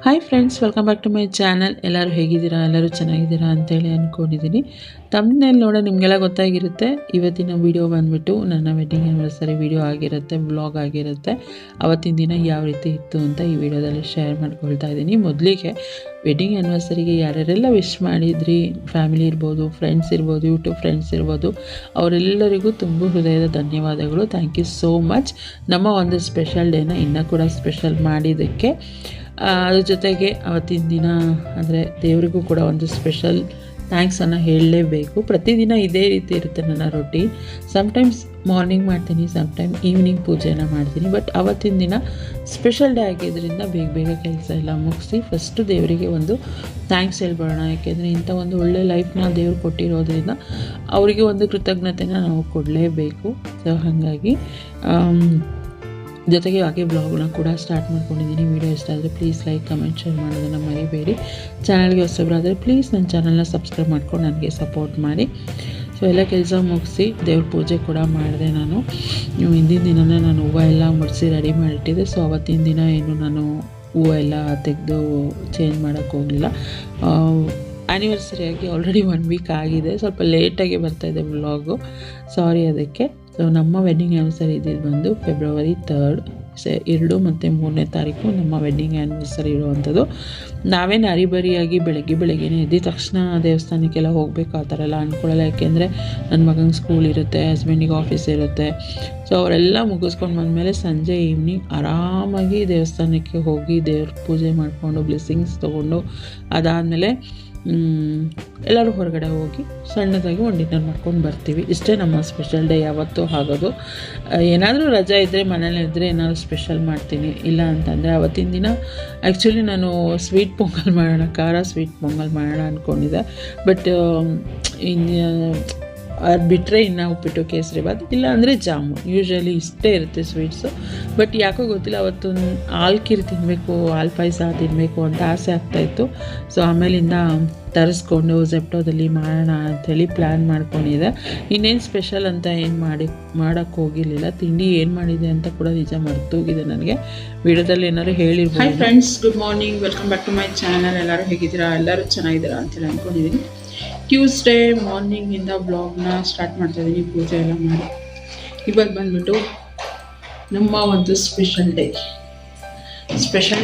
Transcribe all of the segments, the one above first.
Hi friends, welcome back to my channel. ಎಲ್ಲರೂ ಹೇಗಿದ್ದೀರಾ? ಎಲ್ಲರೂ ಚೆನ್ನಾಗಿದ್ದೀರಾ ಅಂತೇಳಿ ಅಂದ್ಕೊಂಡಿದ್ದೀನಿ. ತಮ್ಮನೇಲಿ ನೋಡೋ ನಿಮಗೆಲ್ಲ ಗೊತ್ತಾಗಿರುತ್ತೆ. ಇವತ್ತಿನ ವೀಡಿಯೋ ಬಂದುಬಿಟ್ಟು ನನ್ನ ವೆಡ್ಡಿಂಗ್ ಆ್ಯನಿವರ್ಸರಿ ವೀಡಿಯೋ ಆಗಿರುತ್ತೆ, ವ್ಲಾಗ್ ಆಗಿರುತ್ತೆ. ಅವತ್ತಿನ ದಿನ ಯಾವ ರೀತಿ ಇತ್ತು ಅಂತ ಈ ವಿಡಿಯೋದಲ್ಲಿ ಶೇರ್ ಮಾಡ್ಕೊಳ್ತಾ ಇದ್ದೀನಿ. ಮೊದಲಿಗೆ ವೆಡ್ಡಿಂಗ್ ಆ್ಯನಿವರ್ಸರಿಗೆ ಯಾರ್ಯಾರೆಲ್ಲ ವಿಶ್ ಮಾಡಿದ್ರಿ, ಫ್ಯಾಮಿಲಿ ಇರ್ಬೋದು, ಫ್ರೆಂಡ್ಸ್ ಇರ್ಬೋದು, ಯೂಟ್ಯೂಬ್ ಫ್ರೆಂಡ್ಸ್ ಇರ್ಬೋದು, ಅವರೆಲ್ಲರಿಗೂ ತುಂಬ ಹೃದಯದ ಧನ್ಯವಾದಗಳು. Thank you so much. ನಮ್ಮ ಒಂದು ಸ್ಪೆಷಲ್ ಡೇನ ಇನ್ನೂ ಕೂಡ ಸ್ಪೆಷಲ್ ಮಾಡಿದ್ದಕ್ಕೆ. ಅದ್ರ ಜೊತೆಗೆ ಅವತ್ತಿನ ದಿನ ಅಂದರೆ ದೇವರಿಗೂ ಕೂಡ ಒಂದು ಸ್ಪೆಷಲ್ ಥ್ಯಾಂಕ್ಸನ್ನು ಹೇಳಲೇಬೇಕು. ಪ್ರತಿದಿನ ಇದೇ ರೀತಿ ಇರುತ್ತೆ ನನ್ನ ರೊಟೀನ್. ಸಮ್ಟೈಮ್ಸ್ ಮಾರ್ನಿಂಗ್ ಮಾಡ್ತೀನಿ, ಸಮ್ಟೈಮ್ ಈವ್ನಿಂಗ್ ಪೂಜೆನ ಮಾಡ್ತೀನಿ. ಬಟ್ ಅವತ್ತಿನ ದಿನ ಸ್ಪೆಷಲ್ ಡೇ ಆಗಿದ್ದರಿಂದ ಬೇಗ ಕೆಲಸ ಎಲ್ಲ ಮುಗಿಸಿ ಫಸ್ಟು ದೇವರಿಗೆ ಒಂದು ಥ್ಯಾಂಕ್ಸ್ ಹೇಳ್ಬೋಣ. ಯಾಕೆಂದರೆ ಇಂಥ ಒಂದು ಒಳ್ಳೆ ಲೈಫ್ನ ದೇವ್ರು ಕೊಟ್ಟಿರೋದ್ರಿಂದ ಅವರಿಗೆ ಒಂದು ಕೃತಜ್ಞತೆನ ನಾವು ಕೊಡಲೇಬೇಕು. ಸೊ ಹಾಗಾಗಿ ಜೊತೆಗೆ ಹಾಗೆ ಬ್ಲಾಗ್ನ ಕೂಡ ಸ್ಟಾರ್ಟ್ ಮಾಡ್ಕೊಂಡಿದ್ದೀನಿ. ವಿಡಿಯೋ ಇಷ್ಟ ಆದರೆ ಪ್ಲೀಸ್ ಲೈಕ್, ಕಮೆಂಟ್, ಶೇರ್ ಮಾಡೋದನ್ನು ಮರಿಬೇಡಿ. ಚಾನಲ್ಗೆ ಹೊಸಬರಾದರೆ ಪ್ಲೀಸ್ ನನ್ನ ಚಾನಲ್ನ ಸಬ್ಸ್ಕ್ರೈಬ್ ಮಾಡ್ಕೊಂಡು ನನಗೆ ಸಪೋರ್ಟ್ ಮಾಡಿ. ಸೊ ಎಲ್ಲ ಕೆಲಸ ಮುಗಿಸಿ ದೇವ್ರ ಪೂಜೆ ಕೂಡ ಮಾಡಿದೆ. ನಾನು ಹಿಂದಿನ ದಿನವೇ ನಾನು ಹೂವು ಎಲ್ಲ ಮುಡಿಸಿ ರೆಡಿ ಮಾಡಿಟ್ಟಿದ್ದೆ. ಸೊ ಅವತ್ತಿನ ದಿನ ಏನು ನಾನು ಹೂವು ಎಲ್ಲ ತೆಗೆದು ಚೇಂಜ್ ಮಾಡೋಕ್ಕೆ ಹೋಗಲಿಲ್ಲ. ಆ್ಯನಿವರ್ಸರಿಯಾಗಿ ಆಲ್ರೆಡಿ 1 ವೀಕ್ ಆಗಿದೆ. ಸ್ವಲ್ಪ ಲೇಟಾಗಿ ಬರ್ತಾಯಿದೆ ವ್ಲಾಗು, ಸಾರಿ ಅದಕ್ಕೆ. ಸೊ ನಮ್ಮ ವೆಡ್ಡಿಂಗ್ ಆ್ಯನಿವರ್ಸರಿ ಇದ್ದಿದ್ದು ಬಂದು ಫೆಬ್ರವರಿ 3rd, 2 ಮತ್ತು 3ನೇ ತಾರೀಕು ನಮ್ಮ ವೆಡ್ಡಿಂಗ್ ಆ್ಯನಿವರ್ಸರಿ ಇರುವಂಥದ್ದು. ನಾವೇನು ಅರಿಬರಿಯಾಗಿ ಬೆಳಗ್ಗೆನೇ ಎದ್ದ ತಕ್ಷಣ ದೇವಸ್ಥಾನಕ್ಕೆಲ್ಲ ಹೋಗಬೇಕು ಆ ಥರ ಎಲ್ಲ ಅಂದ್ಕೊಳ್ಳಲ್ಲ. ಯಾಕೆಂದರೆ ನನ್ನ ಮಗನಿಗೆ ಸ್ಕೂಲ್ ಇರುತ್ತೆ, ಹಸ್ಬೆಂಡಿಗೆ ಆಫೀಸ್ ಇರುತ್ತೆ. ಸೊ ಅವರೆಲ್ಲ ಮುಗಿಸ್ಕೊಂಡು ಬಂದಮೇಲೆ ಸಂಜೆ ಈವ್ನಿಂಗ್ ಆರಾಮಾಗಿ ದೇವಸ್ಥಾನಕ್ಕೆ ಹೋಗಿ ದೇವ್ರ ಪೂಜೆ ಮಾಡಿಕೊಂಡು ಬ್ಲೆಸ್ಸಿಂಗ್ಸ್ ತೊಗೊಂಡು ಅದಾದಮೇಲೆ ಎಲ್ಲರೂ ಹೊರಗಡೆ ಹೋಗಿ ಸಣ್ಣದಾಗಿ ಒಂದು ಡಿನ್ನರ್ ಮಾಡ್ಕೊಂಡು ಬರ್ತೀವಿ. ಇಷ್ಟೇ ನಮ್ಮ ಸ್ಪೆಷಲ್ ಡೇ ಯಾವತ್ತೂ ಆಗೋದು. ಏನಾದರೂ ರಜೆ ಇದ್ದರೆ ಮನೇಲಿದ್ದರೆ ಏನಾದರೂ ಸ್ಪೆಷಲ್ ಮಾಡ್ತೀನಿ. ಇಲ್ಲ ಅಂತಂದರೆ ಅವತ್ತಿನ ದಿನ ಆ್ಯಕ್ಚುಲಿ ನಾನು ಸ್ವೀಟ್ ಪೊಂಗಲ್ ಮಾಡೋಣ, ಖಾರ ಸ್ವೀಟ್ ಪೊಂಗಲ್ ಮಾಡೋಣ ಅಂದ್ಕೊಂಡಿದ್ದೆ. ಬಟ್ ಅದು ಬಿಟ್ಟರೆ ಇನ್ನು ಉಪ್ಪಿಟ್ಟು, ಕೇಸರಿ ಬಾತ್, ಇಲ್ಲ ಅಂದರೆ ಜಾಮೂನ್. ಯೂಶ್ವಲಿ ಇಷ್ಟೇ ಇರುತ್ತೆ ಸ್ವೀಟ್ಸು. ಬಟ್ ಯಾಕೋ ಗೊತ್ತಿಲ್ಲ, ಅವತ್ತೊಂದು ಹಾಲು ಖೀರ್ ತಿನ್ನಬೇಕು, ಹಾಲು ಪಾಯಸ ತಿನ್ನಬೇಕು ಅಂತ ಆಸೆ ಆಗ್ತಾಯಿತ್ತು. ಸೊ ಆಮೇಲಿಂದ ತರಿಸ್ಕೊಂಡು ಝೆಪ್ಟೋದಲ್ಲಿ ಮಾಡೋಣ ಅಂಥೇಳಿ ಪ್ಲ್ಯಾನ್ ಮಾಡ್ಕೊಂಡಿದ್ದೆ. ಇನ್ನೇನು ಸ್ಪೆಷಲ್ ಅಂತ ಏನು ಮಾಡೋಕ್ಕೆ ಹೋಗಿರಲಿಲ್ಲ. ತಿಂಡಿ ಏನು ಮಾಡಿದೆ ಅಂತ ಕೂಡ ನಿಜ ಮರ್ತೋಗಿದೆ ನನಗೆ. ವಿಡಿಯೋದಲ್ಲಿ ಏನಾದ್ರು ಹೇಳಿರ್ಬೋದು. Hi friends, good morning, welcome back to my channel. ಎಲ್ಲರೂ ಹೇಗಿದ್ದೀರಾ? ಎಲ್ಲರೂ ಚೆನ್ನಾಗಿದ್ದೀರಾ ಅಂತೇಳಿ ಅಂದ್ಕೊಂಡಿದ್ದೀನಿ. ಟ್ಯೂಸ್ಡೇ ಮಾರ್ನಿಂಗಿಂದ ಬ್ಲಾಗ್ನ ಸ್ಟಾರ್ಟ್ ಮಾಡ್ತಾಯಿದ್ದೀನಿ, ಪೂಜೆ ಎಲ್ಲ ಮಾಡಿ. ಇವತ್ತು ಬಂದುಬಿಟ್ಟು ನಮ್ಮ ಒಂದು ಸ್ಪೆಷಲ್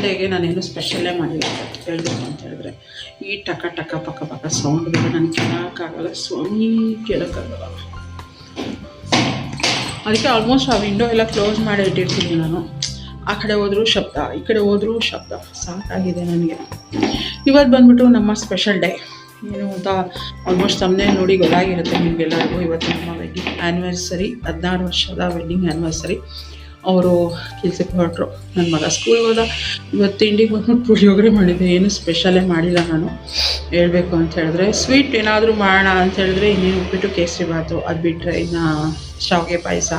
ಡೇಗೆ ನಾನೇನು ಸ್ಪೆಷಲ್ಲೇ ಮಾಡಿಲ್ಲ ಹೇಳಬೇಕು ಅಂತ ಹೇಳಿದ್ರೆ. ಈ ಟಕ ಪಕ್ಕ ಸೌಂಡ್ ಬೇರೆ ನಾನು ಕೇಳೋಕ್ಕಾಗಲ್ಲ, ಸ್ವಾಮಿ ಕೇಳೋಕ್ಕಾಗಲ್ಲ. ಅದಕ್ಕೆ ಆಲ್ಮೋಸ್ಟ್ ಆ ವಿಂಡೋ ಎಲ್ಲ ಕ್ಲೋಸ್ ಮಾಡಿ ಇಟ್ಟಿರ್ತೀನಿ ನಾನು. ಆ ಕಡೆ ಹೋದರೂ ಶಬ್ದ, ಈ ಕಡೆ ಹೋದರೂ ಶಬ್ದ, ಸಾಕಾಗಿದೆ ನನಗೆ. ಇವತ್ತು ಬಂದುಬಿಟ್ಟು ನಮ್ಮ ಸ್ಪೆಷಲ್ ಡೇ ಏನು ಅಂತ ಆಲ್ಮೋಸ್ಟ್ ತಮ್ಮನೇ ನೋಡಿ ಗೊತ್ತಾಗಿರುತ್ತೆ ನಿಮಗೆಲ್ಲರಿಗೂ. ಇವತ್ತು ನಮ್ಮ ವೆಡ್ಡಿಂಗ್ ಆ್ಯನಿವರ್ಸರಿ, 16 ವರ್ಷದ ವೆಡ್ಡಿಂಗ್ ಆ್ಯನಿವರ್ಸರಿ. ಅವರು ಕೆಲಸಕ್ಕೆ ಹೊರಟರು, ನನ್ನ ಮಗ ಸ್ಕೂಲ್ಗೆ ಹೋದ. ಇವತ್ತು ತಿಂಡಿಗೆ ಬಂದ್ಬಿಟ್ಟು ಪುಳಿಯೋಗರೆ ಮಾಡಿದ್ದೆ, ಏನು ಸ್ಪೆಷಲೇ ಮಾಡಿಲ್ಲ ನಾನು ಹೇಳಬೇಕು ಅಂತ ಹೇಳಿದ್ರೆ. ಸ್ವೀಟ್ ಏನಾದರೂ ಮಾಡೋಣ ಅಂತ ಹೇಳಿದ್ರೆ ಇನ್ನೇನು ಉಪ್ಪಿಟ್ಟು, ಕೇಸರಿ ಬಾತು, ಅದು ಬಿಟ್ಟರೆ ಇನ್ನು ಶಾವಿಗೆ ಪಾಯಸ,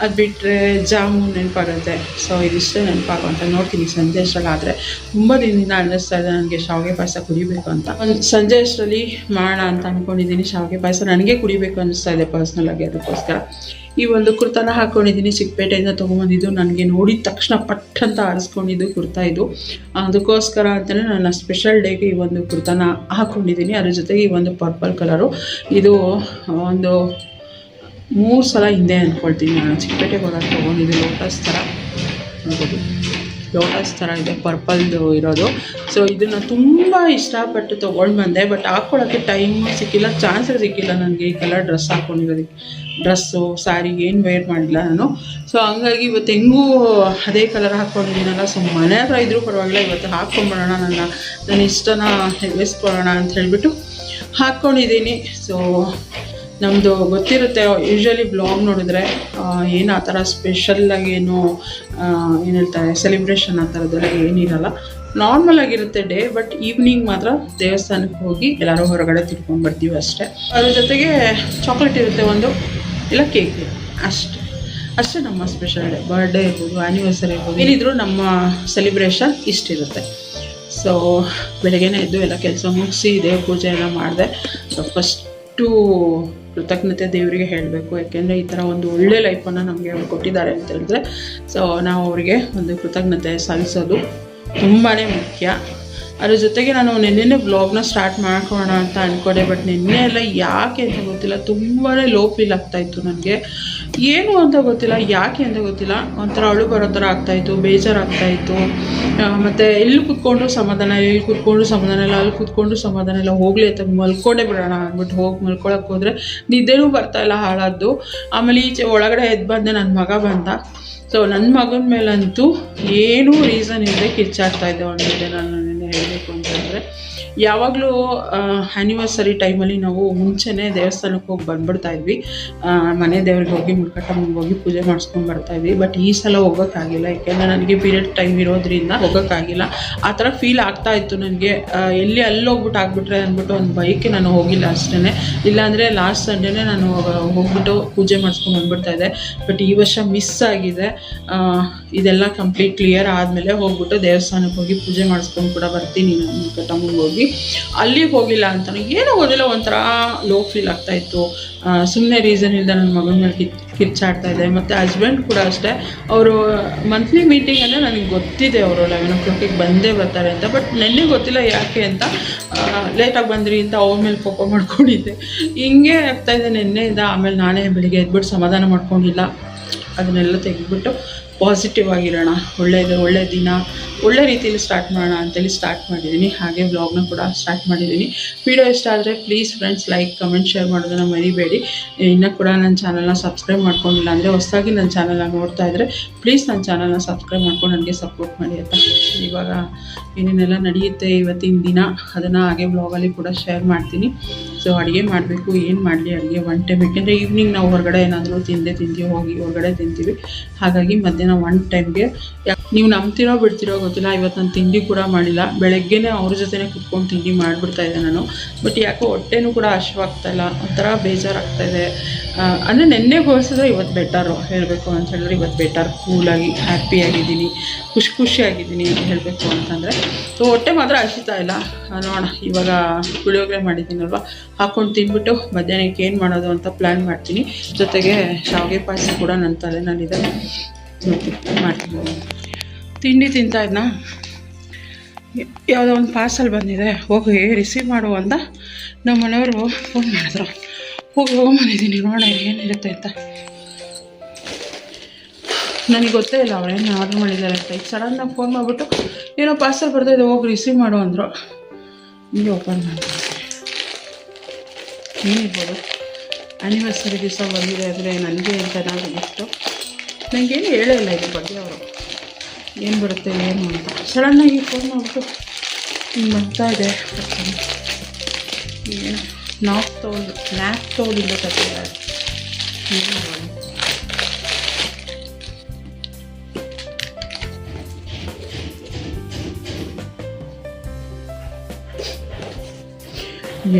ಅದು ಬಿಟ್ಟರೆ ಜಾಮೂನ್ ನೆನಪಾಗುತ್ತೆ. ಸೊ ಇದಿಷ್ಟೇ ನೆನಪಾಗುವಂತ ನೋಡ್ತೀನಿ ಸಂಜೆ ಅಷ್ಟರಲ್ಲಿ. ಆದರೆ ತುಂಬ ದಿನದಿಂದ ಅನ್ನಿಸ್ತಾ ಇದೆ ನನಗೆ ಶಾವಿಗೆ ಪಾಯಸ ಕುಡಿಬೇಕು ಅಂತ. ಒಂದು ಸಂಜೆ ಅಷ್ಟರಲ್ಲಿ ಮಾಡೋಣ ಅಂತ ಅಂದ್ಕೊಂಡಿದ್ದೀನಿ. ಶಾವಿಗೆ ಪಾಯಸ ನನಗೆ ಕುಡಿಬೇಕು ಅನ್ನಿಸ್ತಾ ಇದೆ ಪರ್ಸ್ನಲಾಗಿ. ಅದಕ್ಕೋಸ್ಕರ ಈ ಒಂದು ಕುರ್ತಾನ ಹಾಕ್ಕೊಂಡಿದ್ದೀನಿ, ಚಿಕ್ಕಪೇಟೆಯಿಂದ ತೊಗೊಂಬಂದಿದ್ದು. ನನಗೆ ನೋಡಿದ ತಕ್ಷಣ ಪಟ್ ಅಂತ ಆರಿಸ್ಕೊಂಡಿದ್ದು ಕುರ್ತಾ ಇದು. ಅದಕ್ಕೋಸ್ಕರ ಅಂತಲೇ ನನ್ನ ಸ್ಪೆಷಲ್ ಡೇಗೆ ಈ ಒಂದು ಕುರ್ತಾನ ಹಾಕ್ಕೊಂಡಿದ್ದೀನಿ. ಅದ್ರ ಜೊತೆಗೆ ಈ ಒಂದು ಪರ್ಪಲ್ ಕಲರು, ಇದು ಒಂದು 3 ಸಲ ಹಿಂದೆ ಅಂದ್ಕೊಳ್ತೀನಿ ನಾನು ಚಿಕ್ಕಪೇಟೆಗೆ ಹೋದಾಗ ತೊಗೊಂಡಿದ್ದು. ಲೋಟಸ್ ಥರ ನೋಡ್ಬೋದು, ಲೋಟಸ್ ಥರ ಇದೆ, ಪರ್ಪಲ್ದು ಇರೋದು. ಸೊ ಇದನ್ನು ತುಂಬ ಇಷ್ಟಪಟ್ಟು ತೊಗೊಂಡು ಬಂದೆ. ಬಟ್ ಹಾಕ್ಕೊಳ್ಳೋಕ್ಕೆ ಟೈಮು ಸಿಕ್ಕಿಲ್ಲ, ಚಾನ್ಸೇ ಸಿಕ್ಕಿಲ್ಲ ನನಗೆ ಈ ಕಲರ್ ಡ್ರೆಸ್ ಹಾಕ್ಕೊಂಡಿರೋದಕ್ಕೆ. ಡ್ರೆಸ್ಸು, ಸ್ಯಾರಿ ಏನು ವೇರ್ ಮಾಡಿಲ್ಲ ನಾನು. ಸೊ ಹಂಗಾಗಿ ಇವತ್ತು ಹೆಂಗೂ ಅದೇ ಕಲರ್ ಹಾಕ್ಕೊಂಡಿದ್ದೀನಲ್ಲ, ಸೊ ಮನೆ ಹತ್ರ ಇದ್ರೂ ಪರವಾಗಿಲ್ಲ, ಇವತ್ತು ಹಾಕ್ಕೊಂಬಿಡೋಣ, ನನ್ನ ಇಷ್ಟನ ನೆರವೇರಿಸ್ಕೊಳ್ಳೋಣ ಅಂತ ಹೇಳಿಬಿಟ್ಟು ಹಾಕ್ಕೊಂಡಿದ್ದೀನಿ. ಸೊ ನಮ್ಮದು ಗೊತ್ತಿರುತ್ತೆ, ಯೂಶ್ವಲಿ ಬ್ಲಾಗ್ ನೋಡಿದ್ರೆ ಏನು ಆ ಥರ ಸ್ಪೆಷಲ್ಲಾಗಿ ಏನು ಹೇಳ್ತಾರೆ ಸೆಲೆಬ್ರೇಷನ್ ಆ ಥರದ್ದೆಲ್ಲ ಏನಿರಲ್ಲ, ನಾರ್ಮಲ್ ಆಗಿರುತ್ತೆ ಡೇ. ಬಟ್ ಈವ್ನಿಂಗ್ ಮಾತ್ರ ದೇವಸ್ಥಾನಕ್ಕೆ ಹೋಗಿ ಎಲ್ಲರೂ ಹೊರಗಡೆ ತಿರ್ಕೊಂಡು ಬರ್ತೀವಿ ಅಷ್ಟೇ. ಅದ್ರ ಜೊತೆಗೆ ಚಾಕ್ಲೇಟ್ ಇರುತ್ತೆ ಒಂದು, ಇಲ್ಲ ಕೇಕ್, ಅಷ್ಟೇ ನಮ್ಮ ಸ್ಪೆಷಲ್ ಡೇ. ಬರ್ಡೇ ಇರ್ಬೋದು, ಆ್ಯನಿವರ್ಸರಿ ಇರ್ಬೋದು, ಏನಿದ್ರು ನಮ್ಮ ಸೆಲೆಬ್ರೇಷನ್ ಇಷ್ಟಿರುತ್ತೆ. ಸೊ ಬೆಳಗ್ಗೆನೇ ಎದ್ದು ಎಲ್ಲ ಕೆಲಸ ಮುಗಿಸಿ ದೇವ್ರ ಪೂಜೆ ಎಲ್ಲ ಮಾಡಿದೆ. ಸೊ ಫಸ್ಟು ಕೃತಜ್ಞತೆ ದೇವರಿಗೆ ಹೇಳಬೇಕು. ಯಾಕೆಂದರೆ ಈ ಥರ ಒಂದು ಒಳ್ಳೆ ಲೈಫನ್ನು ನಮಗೆ ಅವ್ರು ಕೊಟ್ಟಿದ್ದಾರೆ ಅಂತ ಹೇಳಿದ್ರೆ, ಸೊ ನಾವು ಅವರಿಗೆ ಒಂದು ಕೃತಜ್ಞತೆ ಸಲ್ಲಿಸೋದು ತುಂಬಾ ಮುಖ್ಯ. ಅದ್ರ ಜೊತೆಗೆ ನಾನು ನಿನ್ನೆ ವ್ಲಾಗ್ನ ಸ್ಟಾರ್ಟ್ ಮಾಡ್ಕೊಳ್ಳೋಣ ಅಂತ ಅಂದ್ಕೊಂಡೆ, ಬಟ್ ನಿನ್ನೆ ಎಲ್ಲ ಯಾಕೆ ಅಂತ ಗೊತ್ತಿಲ್ಲ, ತುಂಬಾ ಲೋ ಫೀಲ್ ಆಗ್ತಾಯಿತ್ತು ನನಗೆ. ಏನು ಅಂತ ಗೊತ್ತಿಲ್ಲ, ಯಾಕೆ ಅಂತ ಗೊತ್ತಿಲ್ಲ, ಒಂಥರ ಅಳು ಬರೋ ಥರ ಆಗ್ತಾಯಿತ್ತು, ಬೇಜಾರಾಗ್ತಾಯಿತ್ತು. ಮತ್ತು ಎಲ್ಲಿ ಕೂತ್ಕೊಂಡು ಸಮಾಧಾನ, ಎಲ್ಲಿ ಕೂತ್ಕೊಂಡು ಸಮಾಧಾನ ಇಲ್ಲ, ಅಲ್ಲಿ ಕೂತ್ಕೊಂಡು ಸಮಾಧಾನ ಇಲ್ಲ. ಹೋಗಲಿ ಅಂತ ಮಲ್ಕೊಂಡೇ ಬಿಡೋಣ ಅಂದ್ಬಿಟ್ಟು ಹೋಗಿ ಮಲ್ಕೊಳಕ್ಕೆ ಹೋದರೆ ನಿದ್ದೆನೂ ಬರ್ತಾಯಿಲ್ಲ, ಹಾಳಾದ್ದು. ಆಮೇಲೆ ಈಚೆ ಒಳಗಡೆ ಎದ್ದು ಬಂದೆ, ನನ್ನ ಮಗ ಬಂದ. ಸೊ ನನ್ನ ಮಗನ ಮೇಲಂತೂ ಏನೂ ರೀಸನ್ ಇಲ್ಲದೆ ಕಿಚ್ಚಾಡ್ತಾಯಿದ್ದೆ ಅವನ ಮೇಲೆ. ನಾನು ಹೇಳಬೇಕು ಅಂತಂದರೆ, ಯಾವಾಗಲೂ ಆ್ಯನಿವರ್ಸರಿ ಟೈಮಲ್ಲಿ ನಾವು ಮುಂಚೆನೇ ದೇವಸ್ಥಾನಕ್ಕೆ ಹೋಗಿ ಬಂದುಬಿಡ್ತಾಯಿದ್ವಿ, ಮನೆ ದೇವ್ರಿಗೆ ಹೋಗಿ ಮುಳ್ಕಟ್ಟಮ್ಮಂಗೆ ಹೋಗಿ ಪೂಜೆ ಮಾಡಿಸ್ಕೊಂಡು ಬರ್ತಾಯಿದ್ವಿ. ಬಟ್ ಈ ಸಲ ಹೋಗೋಕ್ಕಾಗಿಲ್ಲ, ಯಾಕೆಂದರೆ ನನಗೆ ಪೀರಿಯಡ್ ಟೈಮ್ ಇರೋದ್ರಿಂದ ಹೋಗೋಕ್ಕಾಗಿಲ್ಲ. ಆ ಥರ ಫೀಲ್ ಆಗ್ತಾಯಿತ್ತು ನನಗೆ, ಎಲ್ಲಿ ಅಲ್ಲಿ ಹೋಗ್ಬಿಟ್ಟು ಆಗ್ಬಿಟ್ರೆ ಅಂದ್ಬಿಟ್ಟು ಒಂದು ಬೈಕೆ ನಾನು ಹೋಗಿಲ್ಲ ಅಷ್ಟೇ. ಇಲ್ಲಾಂದರೆ ಲಾಸ್ಟ್ ಸಂಡೇನೇ ನಾನು ಹೋಗ್ಬಿಟ್ಟು ಪೂಜೆ ಮಾಡಿಸ್ಕೊಂಡು ಬಂದುಬಿಡ್ತಾಯಿದ್ದೆ. ಬಟ್ ಈ ವರ್ಷ ಮಿಸ್ ಆಗಿದೆ. ಇದೆಲ್ಲ ಕಂಪ್ಲೀಟ್ ಕ್ಲಿಯರ್ ಆದಮೇಲೆ ಹೋಗ್ಬಿಟ್ಟು ದೇವಸ್ಥಾನಕ್ಕೆ ಹೋಗಿ ಪೂಜೆ ಮಾಡಿಸ್ಕೊಂಡು ಕೂಡ ಬರ್ತೀನಿ ನಾನು ಮುಳ್ಕಟ್ಟಮ್ಮಂಗೆ ಹೋಗಿ. ಅಲ್ಲಿಗೆ ಹೋಗಿಲ್ಲ ಅಂತಲೂ ಏನೋ ಓದಿಲ್ಲ, ಒಂಥರ ಲೋ ಫೀಲ್ ಆಗ್ತಾಯಿತ್ತು. ಸುಮ್ಮನೆ ರೀಸನ್ ಇಲ್ಲದೆ ನನ್ನ ಮಗನ ಮೇಲೆ ಕಿರ್ಚಾಡ್ತಾ ಇದೆ. ಮತ್ತು ಹಸ್ಬೆಂಡ್ ಕೂಡ ಅಷ್ಟೇ, ಅವರು ಮಂತ್ಲಿ ಮೀಟಿಂಗ್ ಅಂದರೆ ನನಗೆ ಗೊತ್ತಿದೆ ಅವರು 11 o'clock ಬಂದೇ ಬರ್ತಾರೆ ಅಂತ. ಬಟ್ ನೆನ್ನೆ ಗೊತ್ತಿಲ್ಲ ಯಾಕೆ ಅಂತ, ಲೇಟಾಗಿ ಬಂದ್ರಿ ಅಂತ ಅವ್ರ ಮೇಲೆ ಕೋಪ ಮಾಡ್ಕೊಂಡಿದ್ದೆ. ಹಿಂಗೆ ಆಗ್ತಾಯಿದೆ ನೆನ್ನೆಯಿಂದ. ಆಮೇಲೆ ನಾನೇ ಬೆಳಿಗ್ಗೆ ಎದ್ಬಿಟ್ಟು ಸಮಾಧಾನ ಮಾಡ್ಕೊಂಡಿಲ್ಲ, ಅದನ್ನೆಲ್ಲ ತೆಗೆದುಬಿಟ್ಟು ಪಾಸಿಟಿವ್ ಆಗಿರೋಣ, ಒಳ್ಳೆ ದಿನ ಒಳ್ಳೆ ರೀತಿಯಲ್ಲಿ ಸ್ಟಾರ್ಟ್ ಮಾಡೋಣ ಅಂತೇಳಿ ಸ್ಟಾರ್ಟ್ ಮಾಡಿದ್ದೀನಿ. ಹಾಗೆ ವ್ಲಾಗ್ನ ಕೂಡ ಸ್ಟಾರ್ಟ್ ಮಾಡಿದ್ದೀನಿ. ವಿಡಿಯೋ ಇಷ್ಟ ಆದರೆ please friends like comment share ಮಾಡೋದನ್ನು ಮರಿಬೇಡಿ. ಇನ್ನೂ ಕೂಡ ನನ್ನ ಚಾನಲ್ನ ಸಬ್ಸ್ಕ್ರೈಬ್ ಮಾಡ್ಕೊಂಡಿಲ್ಲ ಅಂದರೆ, ಹೊಸದಾಗಿ ನನ್ನ ಚಾನಲ್ನ ನೋಡ್ತಾ ಇದ್ದರೆ ಪ್ಲೀಸ್ ನನ್ನ ಚಾನಲ್ನ ಸಬ್ಸ್ಕ್ರೈಬ್ ಮಾಡ್ಕೊಂಡು ನನಗೆ ಸಪೋರ್ಟ್ ಮಾಡಿ ಅಂತ. ಇವಾಗ ಏನೇನೆಲ್ಲ ನಡೆಯುತ್ತೆ ಇವತ್ತಿನ ದಿನ ಅದನ್ನು ಹಾಗೆ ವ್ಲಾಗಲ್ಲಿ ಕೂಡ ಶೇರ್ ಮಾಡ್ತೀನಿ. ಸೊ ಅಡುಗೆ ಮಾಡಬೇಕು, ಏನು ಮಾಡಲಿ ಅಡುಗೆ ಒನ್ ಟೈಮ್, ಯಾಕೆಂದರೆ ಈವ್ನಿಂಗ್ ನಾವು ಹೊರಗಡೆ ಏನಾದರೂ ತಿಂತೀವಿ, ಹೋಗಿ ಹೊರಗಡೆ ತಿಂತೀವಿ. ಹಾಗಾಗಿ ಮಧ್ಯಾಹ್ನ ಒನ್ ಟೈಮ್ಗೆ, ನೀವು ನಂಬ್ತಿರೋ ಬಿಡ್ತಿರೋ ಗೊತ್ತಿಲ್ಲ, ಇವತ್ತು ನಾನು ತಿಂಡಿ ಕೂಡ ಮಾಡಿಲ್ಲ. ಬೆಳಗ್ಗೆನೇ ಅವ್ರ ಜೊತೆನೇ ಕುತ್ಕೊಂಡು ತಿಂಡಿ ಮಾಡಿಬಿಡ್ತಾಯಿದ್ದೆ ನಾನು. ಬಟ್ ಯಾಕೋ ಹೊಟ್ಟೆನೂ ಕೂಡ ಹಶ್ವಾಗ್ತಾಯಿಲ್ಲ, ಒಂಥರ ಬೇಜಾರಾಗ್ತಾಯಿದೆ. ಅಂದರೆ ನೆನ್ನೆ ಹೋಲಿಸಿದ್ರೆ ಇವತ್ತು ಬೆಟರು ಹೇಳಬೇಕು ಅಂತ ಹೇಳಿದ್ರೆ, ಇವತ್ತು ಬೆಟರ್, ಕೂಲಾಗಿ ಹ್ಯಾಪಿಯಾಗಿದ್ದೀನಿ, ಖುಷಿಯಾಗಿದ್ದೀನಿ ಅಂತ ಹೇಳಬೇಕು ಅಂತಂದರೆ. ಸೊ ಹೊಟ್ಟೆ ಮಾತ್ರ ಹಸಿತಾ ಇಲ್ಲ. ನೋಡೋಣ, ಇವಾಗ ಪುಳಿಯೋಗರೆ ಮಾಡಿದ್ದೀನಲ್ವ, ಹಾಕ್ಕೊಂಡು ತಿಂದ್ಬಿಟ್ಟು ಮಧ್ಯಾಹ್ನಕ್ಕೆ ಏನು ಮಾಡೋದು ಅಂತ ಪ್ಲ್ಯಾನ್ ಮಾಡ್ತೀನಿ. ಜೊತೆಗೆ ಶಾವಿಗೆ ಪಾಯಸ ಕೂಡ ನನ್ನ ತಲೆನಲ್ಲಿದೆ, ಮಾಡ್ತೀನಿ. ತಿಂಡಿ ತಿಂತಾಯಿದ್ನ, ಯಾವುದೋ ಒಂದು ಪಾರ್ಸಲ್ ಬಂದಿದೆ, ಹೋಗಿ ರಿಸೀವ್ ಮಾಡು ಅಂತ ನಮ್ಮ ಮನೆಯವರು ಫೋನ್ ಮಾಡಿದ್ರು. ಹೋಗಿದ್ದೀನಿ, ನೋಡೋಣ ಏನಿರುತ್ತೆ ಅಂತ. ನನಗೆ ಗೊತ್ತೇ ಇಲ್ಲ ಅವ್ರೇನು ಆರ್ಡ್ರ್ ಮಾಡಿದ್ದಾರೆ ಅಂತ. ಈಗ ಸಡನ್ನಾಗಿ ಫೋನ್ ಮಾಡಿಬಿಟ್ಟು ಏನೋ ಪಾರ್ಸಲ್ ಬರ್ತಾಯಿದೆ, ಹೋಗಿ ರಿಸೀವ್ ಮಾಡು ಅಂದರು. ಹಿಂಗೆ ಓಪನ್ ಮಾಡ್ತೀನಿ, ಏನಿರ್ಬೋದು. ಆ್ಯನಿವರ್ಸರಿ ದಿವಸ ಬಂದಿದೆ ಅಂದರೆ ನನಗೆ ಅಂತ ನಾನು ಗಿಫ್ಟು. ನನಗೇನು ಹೇಳೇ ಇಲ್ಲ ಇದ್ರ ಬಗ್ಗೆ ಅವರು, ಏನು ಬರುತ್ತೆ ಏನು ಅಂತ. ಸಡನ್ನಾಗಿ ಫೋನ್ ಮಾಡಿಬಿಟ್ಟು ಹಿಂಗೆ ಬರ್ತಾಯಿದೆ. ಏನು ನ್ಯಾಪ್ ತೋಲಿಂದ ತಪ್ಪಿದ್ದಾರೆ.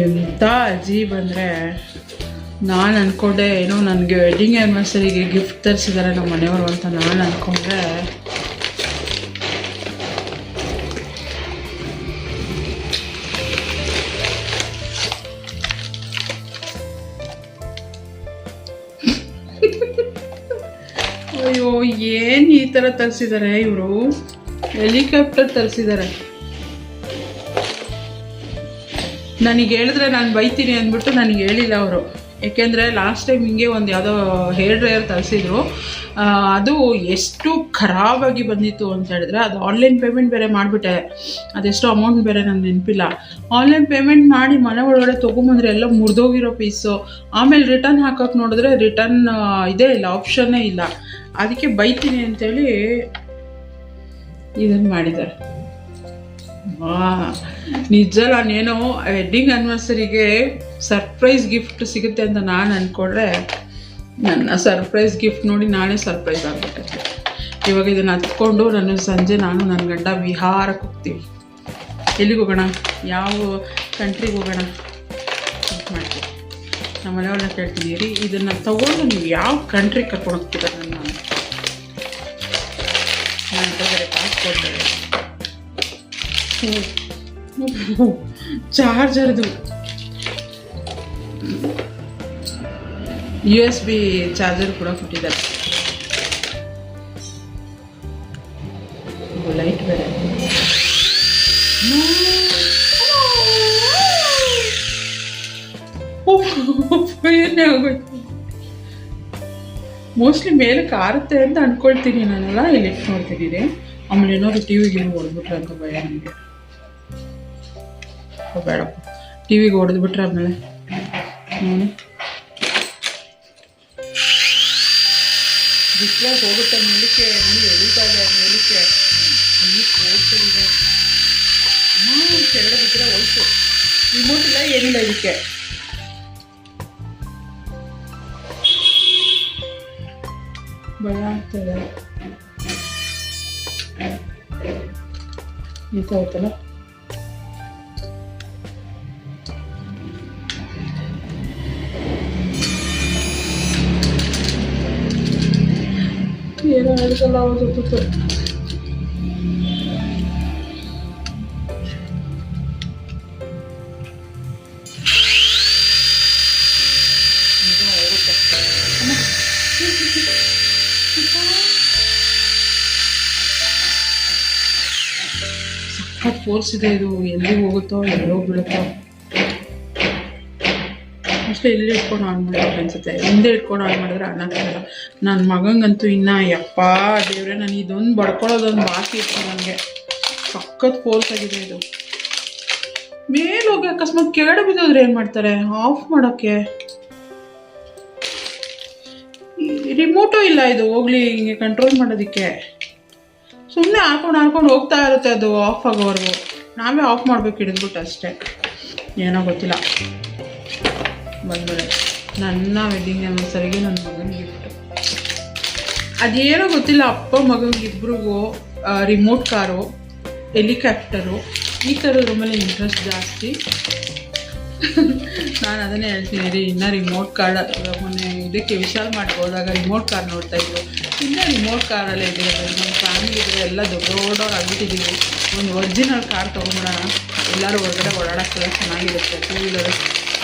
ಎಂಥ ಅಜೀಬ್ ಅಂದರೆ, ನಾನು ಅಂದ್ಕೊಂಡೆ ಏನೋ ನನಗೆ ವೆಡ್ಡಿಂಗ್ ಆ್ಯನಿವರ್ಸರಿಗೆ ಗಿಫ್ಟ್ ತರಿಸಿದ್ದಾರೆ ನಮ್ಮ ಮನೆಯವರು ಅಂತ ನಾನು ಅಂದ್ಕೊಂಡ್ರೆ, ಅಯ್ಯೋ ಏನು ಈ ಥರ ತರಿಸಿದ್ದಾರೆ ಇವರು. ಹೆಲಿಕಾಪ್ಟರ್ ತರಿಸಿದ್ದಾರೆ. ನನಗೆ ಹೇಳಿದ್ರೆ ನಾನು ಬೈತೀನಿ ಅಂದ್ಬಿಟ್ಟು ನನಗೆ ಹೇಳಿಲ್ಲ ಅವರು. ಏಕೆಂದರೆ ಲಾಸ್ಟ್ ಟೈಮ್ ಹಿಂಗೆ ಒಂದು ಯಾವುದೋ ಹೇರ್ ಡ್ರೈಯರ್ ತರಿಸಿದ್ರು, ಅದು ಎಷ್ಟು ಖರಾಬಾಗಿ ಬಂದಿತ್ತು ಅಂತ ಹೇಳಿದ್ರೆ, ಅದು ಆನ್ಲೈನ್ ಪೇಮೆಂಟ್ ಬೇರೆ ಮಾಡಿಬಿಟ್ಟೆ. ಅದೆಷ್ಟು ಅಮೌಂಟ್ ಬೇರೆ ನನಗೆ ನೆನಪಿಲ್ಲ. ಆನ್ಲೈನ್ ಪೇಮೆಂಟ್ ಮಾಡಿ ಮನೆ ಒಳಗಡೆ ತೊಗೊಂಬಂದ್ರೆ ಎಲ್ಲ ಮುರಿದೋಗಿರೋ ಪೀಸು. ಆಮೇಲೆ ರಿಟರ್ನ್ ಹಾಕೋಕ್ಕೆ ನೋಡಿದ್ರೆ ರಿಟರ್ನ್ ಇದೇ ಇಲ್ಲ, ಆಪ್ಷನ್ನೇ ಇಲ್ಲ. ಅದಕ್ಕೆ ಬೈತೀನಿ ಅಂತೇಳಿ ಇದನ್ನು ಮಾಡಿದ್ದಾರೆ. ನಿಜ, ನಾನೇನೋ ವೆಡ್ಡಿಂಗ್ ಆ್ಯನಿವರ್ಸರಿಗೆ ಸರ್ಪ್ರೈಸ್ ಗಿಫ್ಟ್ ಸಿಗುತ್ತೆ ಅಂತ ನಾನು ಅಂದ್ಕೊಂಡ್ರೆ, ನನ್ನ ಸರ್ಪ್ರೈಸ್ ಗಿಫ್ಟ್ ನೋಡಿ ನಾನೇ ಸರ್ಪ್ರೈಸ್ ಆಗ್ಬಿಟ್ಟೆ. ಇವಾಗ ಇದನ್ನು ಹತ್ಕೊಂಡು ಸಂಜೆ ನಾನು ನನ್ನ ಗಂಡ ವಿಹಾರಕ್ಕೆ ಹೋಗ್ತೀವಿ. ಎಲ್ಲಿಗೆ ಹೋಗೋಣ, ಯಾವ ಕಂಟ್ರಿಗೆ ಹೋಗೋಣ ಅಂತ ಮಾಡ್ತೀವಿ. ನಮ್ಮ ಮನೆಯವ್ರನ್ನ ಕೇಳ್ತೀನಿ, ರೀ ಇದನ್ನು ತಗೊಂಡು ನೀವು ಯಾವ ಕಂಟ್ರಿಗೆ ಕರ್ಕೊಂಡು ಹೋಗ್ತೀರ ನಾನು ಬೇರೆ ಪಾಸ್ಪೋರ್ಟ್ ಬೇರೆ, ಚಾರ್ಜರ್ದು USB ಚಾರ್ಜರ್ ಕೂಡ ಕೊಟ್ಟಿದ್ದಾರೆ. ಲೈಟ್ ಬೇರೆ ಕೈಯನ್ನೇ ಆಗೋಯ್ತು. ಮೋಸ್ಟ್ಲಿ ಮೇಲೆ ಕಾರುತ್ತೆ ಅಂತ ಅನ್ಕೊಳ್ತೀನಿ ನಾನೆಲ್ಲ. ಇಲ್ಲಿ ಇಟ್ಟು ನೋಡ್ತಿದ್ದೀನಿ. ಆಮೇಲೆ ಏನಾದ್ರು ಟಿ ವಿಗೆ ಹೊಡೆದ್ಬಿಟ್ರೆ ಅಂತ ಭಯ ನನಗೆ. ಬೇಡಪ್ಪ, ಟಿ ವಿಗೆ ಹೊಡೆದ್ಬಿಟ್ರೆ ಆಮೇಲೆ ಬಿಟ್ಟರೆ ಹೋಗುತ್ತೆ ಮೇಲಕ್ಕೆ. ನೋಡಿ ಎಳಿತಾ ಇದೆ ಮೇಲಕ್ಕೆ. ಓಡ್ತಿದೆ ಕೆಳಗಡೆ ಬಿಟ್ಟರೆ ಹೋಯ್ತು. ರಿಮೋಟ್ ಇಲ್ಲ ಏನಿಲ್ಲ ಇದಕ್ಕೆ. ಭಯ ಆಗ್ತದೆ. ಈತಾಯ್ತಲ್ಲ. ಏನೋ ಹೇಳ್ತಲ್ಲ ಅವತ್ತು. ಸಖತ್ ಫೋರ್ಸ್ ಇದೆ ಇದು. ಎಲ್ಲಿಗೆ ಹೋಗುತ್ತೋ ಎಲ್ಲೋ ಬೀಳುತ್ತೋ. ಅಷ್ಟೇ ಇಲ್ಲಿ ಇಟ್ಕೊಂಡು ಆನ್ ಮಾಡಿದ್ರೆ ಅನ್ಸುತ್ತೆ. ಹಿಂದೆ ಇಟ್ಕೊಂಡು ಆನ್ ಮಾಡಿದ್ರೆ ಅನ್ನಕ್ಕಾಗಲ್ಲ. ನನ್ನ ಮಗಂಗಂತೂ ಇನ್ನು ಯಪ್ಪ ದೇವ್ರೆ, ನಾನು ಇದೊಂದು ಬಡ್ಕೊಳ್ಳೋದೊಂದು ಬಾಕಿ ಇತ್ತು ನನಗೆ. ಸಖತ್ ಫೋರ್ಸ್ ಆಗಿದೆ ಇದು. ಮೇಲೆ ಹೋಗಿ ಅಕಸ್ಮಾತ್ ಕೆಳಗಡೆ ಬಿದ್ದೋದ್ರೆ ಏನು ಮಾಡ್ತಾರೆ? ಆಫ್ ಮಾಡೋಕ್ಕೆ ರಿಮೋಟು ಇಲ್ಲ ಇದು ಹೋಗ್ಲಿ ಹಿಂಗೆ ಕಂಟ್ರೋಲ್ ಮಾಡೋದಕ್ಕೆ. ಸುಮ್ಮನೆ ಹಾಕೊಂಡು ಹೋಗ್ತಾ ಇರುತ್ತೆ ಅದು ಆಫ್ ಆಗೋವರೆಗೂ. ನಾವೇ ಆಫ್ ಮಾಡಬೇಕು ಹಿಡಿದ್ಬಿಟ್ಟು ಅಷ್ಟೇ. ಏನೋ ಗೊತ್ತಿಲ್ಲ. ಬಂದ್ಮೇಲೆ ನನ್ನ ವೆಡ್ಡಿಂಗ್ ಆ್ಯನಿವರ್ಸರಿಗೆ ನನ್ನ ಮಗನ ಗಿಫ್ಟು ಅದೇನೋ ಗೊತ್ತಿಲ್ಲ. ಅಪ್ಪ ಮಗನಿಗಿಬ್ರಿಗೂ ರಿಮೋಟ್ ಕಾರು, ಹೆಲಿಕಾಪ್ಟರು ಈ ಥರದ ಮೇಲೆ ಇಂಟ್ರೆಸ್ಟ್ ಜಾಸ್ತಿ. ನಾನು ಅದನ್ನೇ ಹೇಳ್ತೀನಿ ರೀ. ಇನ್ನೂ ರಿಮೋಟ್ ಕಾರ್ ಮೊನ್ನೆ ಇದಕ್ಕೆ ವಿಶಾಲ್ ಮಾರ್ಟ್ಗೆ ಹೋದಾಗ ರಿಮೋಟ್ ಕಾರ್ ನೋಡ್ತಾಯಿದ್ರು. ಇನ್ನೂ ರಿಮೋಟ್ ಕಾರಲ್ಲೇ ಇದೆ. ನಮ್ಮ ಫ್ಯಾಮಿಲಿ ಇದ್ರೆ ಎಲ್ಲ ದೊಡ್ಡವ್ರು ಆಗಿಬಿಟ್ಟಿದ್ದೀವಿ. ಒಂದು ಒರಿಜಿನಲ್ ಕಾರ್ ತೊಗೊಂಬಿಡೋಣ, ಎಲ್ಲರೂ ಹೊರಗಡೆ ಓಡಾಡೋಕ್ಕೆಲ್ಲ ಚೆನ್ನಾಗಿರುತ್ತೆ. ಟೂ ವೀಲರ್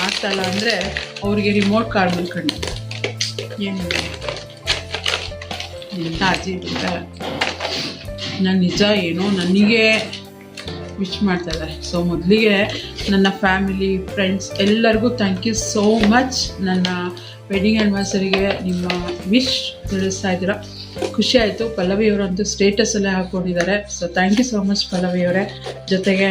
ಆಗ್ತಾಯಿಲ್ಲ ಅಂದರೆ ಅವ್ರಿಗೆ ರಿಮೋಟ್ ಕಾರ್ ಮಲ್ಕೊಂಡು ಏನು ಎಂಥ ಅಜ್ಜಿ ಅಂತ ನಾನು ನಿಜ ಏನೋ ನನಗೆ ವಿಶ್ ಮಾಡ್ತಾಯಿದ್ದಾರೆ. ಸೊ ಮೊದಲಿಗೆ ನನ್ನ ಫ್ಯಾಮಿಲಿ ಫ್ರೆಂಡ್ಸ್ ಎಲ್ಲರಿಗೂ ಥ್ಯಾಂಕ್ ಯು ಸೋ ಮಚ್. ನನ್ನ ವೆಡ್ಡಿಂಗ್ ಆ್ಯನಿವರ್ಸರಿಗೆ ನಿಮ್ಮ ವಿಶ್ ತಿಳಿಸ್ತಾ ಇದ್ದೀರಾ, ಖುಷಿ ಆಯಿತು. ಪಲ್ಲವಿಯವರಂತೂ ಸ್ಟೇಟಸಲ್ಲೇ ಹಾಕ್ಕೊಂಡಿದ್ದಾರೆ. So thank you so much ಪಲ್ಲವಿಯವರೇ. ಜೊತೆಗೆ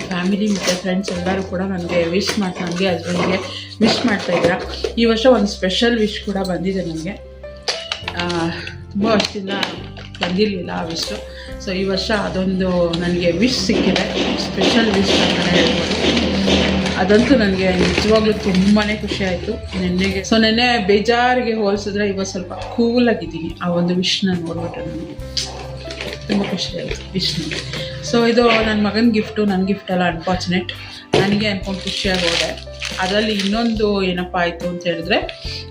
ಫ್ಯಾಮಿಲಿ ಮತ್ತು ಫ್ರೆಂಡ್ಸ್ ಎಲ್ಲರೂ ಕೂಡ ನನಗೆ ವಿಶ್ ನನಗೆ ಹಸ್ಬೆಂಡ್ಗೆ ವಿಶ್ ಮಾಡ್ತಾಯಿದ್ದೀರಾ. ಈ ವರ್ಷ ಒಂದು ಸ್ಪೆಷಲ್ ವಿಶ್ ಕೂಡ ಬಂದಿದೆ ನನಗೆ. ತುಂಬ ವರ್ಷದಿಂದ ಬಂದಿರಲಿಲ್ಲ ಆ ವಿಶ್ಶು. ಸೊ ಈ ವರ್ಷ ಅದೊಂದು ನನಗೆ ವಿಶ್ ಸಿಕ್ಕಿದೆ, ಸ್ಪೆಷಲ್ ವಿಶ್ ಅಂತಲೇ ಹೇಳ್ಬೋದು. ಅದಂತೂ ನನಗೆ ನಿಜವಾಗ್ಲೂ ತುಂಬಾ ಖುಷಿ ಆಯಿತು ನೆನ್ನೆಗೆ. ಸೊ ನೆನ್ನೆ ಬೇಜಾರಿಗೆ ಹೋಲಿಸಿದ್ರೆ ಇವತ್ತು ಸ್ವಲ್ಪ ಕೂಲಾಗಿದ್ದೀನಿ. ಆ ಒಂದು ವಿಶ್ನ ನೋಡ್ಬಿಟ್ಟು ನನಗೆ ತುಂಬ ಖುಷಿ ಆಯಿತು ವಿಶ್ನ. ಸೊ ಇದು ನನ್ನ ಮಗನ ಗಿಫ್ಟು. ನನ್ನ ಗಿಫ್ಟ್ ಎಲ್ಲ ಅನ್ಫಾರ್ಚುನೇಟ್. ನನಗೆ ಅಂದ್ಕೊಂಡು ಖುಷಿಯಾಗಿ ಹೋದೆ. ಅದರಲ್ಲಿ ಇನ್ನೊಂದು ಏನಪ್ಪ ಆಯಿತು ಅಂತ ಹೇಳಿದ್ರೆ,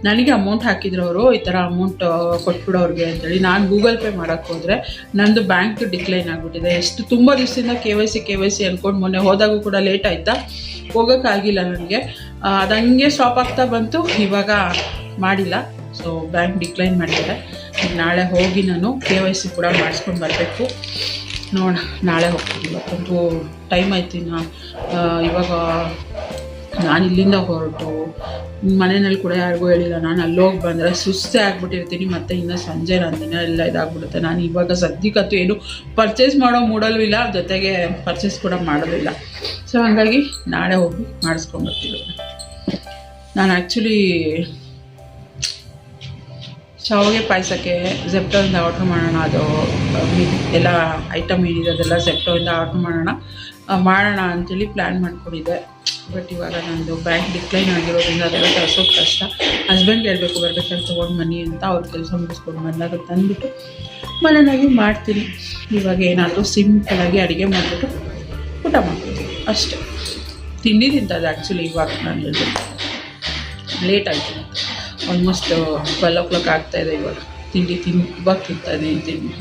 ನನಗೆ ಅಮೌಂಟ್ ಹಾಕಿದ್ರು ಅವರು, ಈ ಥರ ಅಮೌಂಟ್ ಕೊಟ್ಬಿಡೋರಿಗೆ ಅಂತೇಳಿ. ನಾನು ಗೂಗಲ್ ಪೇ ಮಾಡೋಕ್ಕೆ ಹೋದರೆ ನಂದು ಬ್ಯಾಂಕ್ ಡಿಕ್ಲೈನ್ ಆಗಿಬಿಟ್ಟಿದೆ. ಎಷ್ಟು ತುಂಬ ದಿವಸದಿಂದ ಕೆ ವೈ ಸಿ ಅಂದ್ಕೊಂಡು ಮೊನ್ನೆ ಹೋದಾಗೂ ಕೂಡ ಲೇಟ್ ಆಯಿತಾ, ಹೋಗೋಕ್ಕಾಗಿಲ್ಲ ನನಗೆ. ಅದಂಗೆ ಸ್ಟಾಪ್ ಆಗ್ತಾ ಬಂತು. ಇವಾಗ ಮಾಡಿಲ್ಲ. ಸೊ ಬ್ಯಾಂಕ್ ಡಿಕ್ಲೈನ್ ಮಾಡಿದ್ದಾರೆ. ನಾಳೆ ಹೋಗಿ ನಾನು KYC ಕೂಡ ಮಾಡಿಸ್ಕೊಂಡು ಬರಬೇಕು. ನೋಡೋಣ, ನಾಳೆ ಹೋಗ್ತೀನಿ. ಇವತ್ತಂತೂ ಟೈಮ್ ಆಯ್ತು. ಇನ್ನು ಇವಾಗ ನಾನು ಇಲ್ಲಿಂದ ಹೊರಟು ಮನೆಯಲ್ಲಿ ಕೂಡ ಯಾರಿಗೂ ಹೇಳಿಲ್ಲ. ನಾನು ಅಲ್ಲೋಗಿ ಬಂದರೆ ಸುಸ್ತೇ ಆಗಿಬಿಟ್ಟಿರ್ತೀನಿ. ಮತ್ತು ಇನ್ನು ಸಂಜೆ ನನ್ನ ದಿನ ಎಲ್ಲ ಇದಾಗ್ಬಿಡುತ್ತೆ. ನಾನು ಇವಾಗ ಸದ್ಯಕ್ಕಂತೂ ಏನು ಪರ್ಚೇಸ್ ಮಾಡೋ ಮೂಡಲ್ಲೂ ಇಲ್ಲ, ಜೊತೆಗೆ ಪರ್ಚೇಸ್ ಕೂಡ ಮಾಡೋದಿಲ್ಲ. ಸೊ ಹಾಗಾಗಿ ನಾಳೆ ಹೋಗಿ ಮಾಡಿಸ್ಕೊಂಡ್ಬರ್ತೀನಿ. ನಾನು ಆ್ಯಕ್ಚುಲಿ ಶಾವಿಗೆ ಪಾಯಸಕ್ಕೆ ಝೆಪ್ಟೋಯಿಂದ ಆರ್ಡ್ರ್ ಮಾಡೋಣ. ಅದು ಎಲ್ಲ ಐಟಮ್ ಏನಿದೆ ಅದೆಲ್ಲ ಝೆಪ್ಟೋಯಿಂದ ಆರ್ಡ್ರ್ ಮಾಡೋಣ ಅಂಥೇಳಿ ಪ್ಲ್ಯಾನ್ ಮಾಡ್ಕೊಂಡಿದ್ದೆ. ಬಟ್ ಇವಾಗ ನಂದು ಬ್ಯಾಂಕ್ ಡಿಕ್ಲೈನ್ ಆಗಿರೋದ್ರಿಂದ ಅದೆಲ್ಲ ತರಿಸೋದು ಕಷ್ಟ. ಹಸ್ಬೆಂಡ್ಗೆ ಹೇಳಬೇಕು ಬರ್ಬೇಕಾದ್ರೆ ತೊಗೊಂಡು ಬನ್ನಿ ಅಂತ. ಅವ್ರ ಕೆಲಸ ಮುಗಿಸ್ಕೊಂಡು ಬಂದಾಗ ತಂದುಬಿಟ್ಟು ಮನೆಯಾಗಿ ಮಾಡ್ತೀನಿ. ಇವಾಗ ಏನಾದರೂ ಸಿಂಪಲಾಗಿ ಅಡುಗೆ ಮಾಡಿಬಿಟ್ಟು ಊಟ ಮಾಡ್ತೀನಿ ಅಷ್ಟೇ. ತಿಂಡಿ ತಿಂತದೆ ಆ್ಯಕ್ಚುಲಿ ಇವಾಗ ನಾನು ಹೇಳ್ಬೇಕು. ಲೇಟ್ ಆಯಿತು, ಆಲ್ಮೋಸ್ಟ್ 12 o'clock ಆಗ್ತಾಯಿದೆ. ಇವಾಗ ಇವಾಗ ತಿಂತಾಯಿದ್ದೀನಿ ತಿಂಡಿ.